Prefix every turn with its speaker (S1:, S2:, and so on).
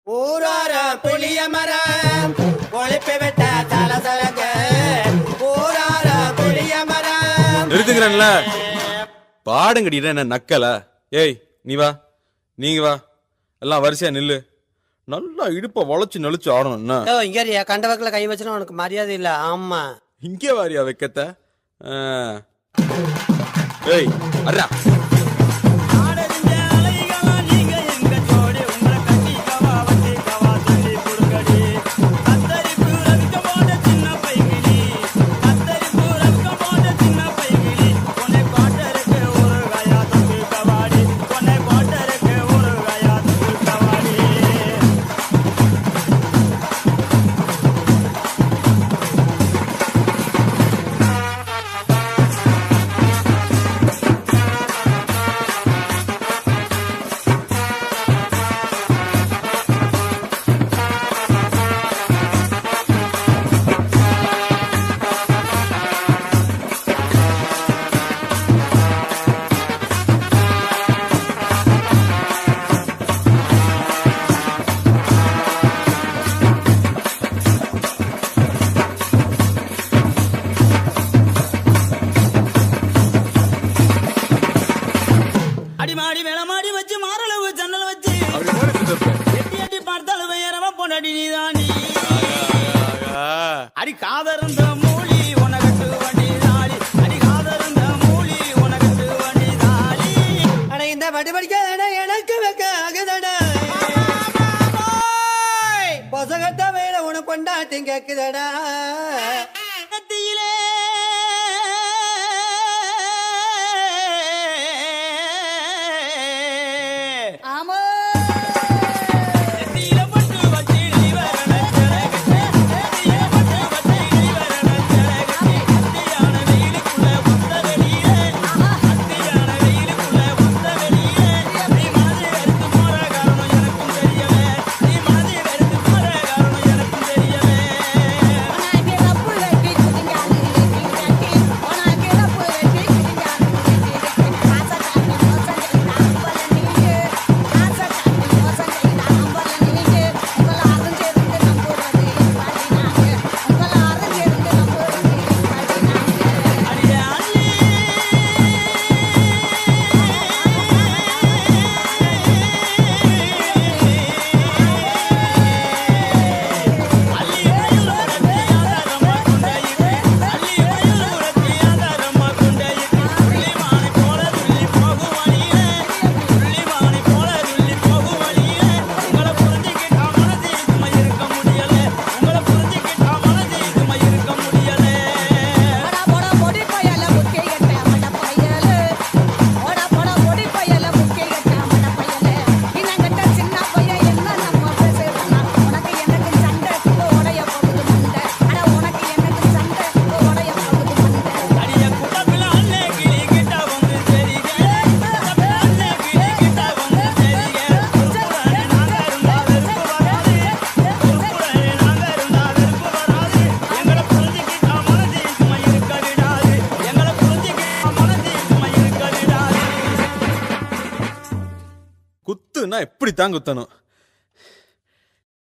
S1: ஊரார புளிய மரம் ஒழிப்பு விட்ட தலசலங்க ஊரார புளிய மரம்
S2: நிறுத்துக்கிறேன்ல பாடுங்கடிடா என்ன நக்கல. ஏய் நீ வா, நீங்க வா, எல்லாம் வரிசையா நில்லு. நல்லா இடுப்ப வளைச்சு நெளிச்சு ஆடணும்.
S1: இங்க கண்ட வக்கில கை வச்சுனா உனக்கு மரியாதை இல்ல. ஆமா
S2: இங்கே வாரியா வைக்கத்த. ஏய் அர்ரா
S3: அடிமாடி மேலமாடி வச்சு மாரளவு ஜன்னல் வச்சு எட்டி எட்டி பார்த்தாலும் வேறவ பொண்டாடி நீதாண்டி. அடி காதருந்த மூலி உனகட்டு வண்டி தாளி, அடி காதருந்த மூலி உனகட்டு வண்டி தாளி.
S1: அட இந்த பட்டு படிக்க எனக்கு வைக்க ஆகுதடா பொசகட்ட வேலை உனக்கு கொண்டாட்டி கேக்குதடா.
S3: கத்தியிலே
S2: குத்துனா எப்படி தான் குத்தணும்.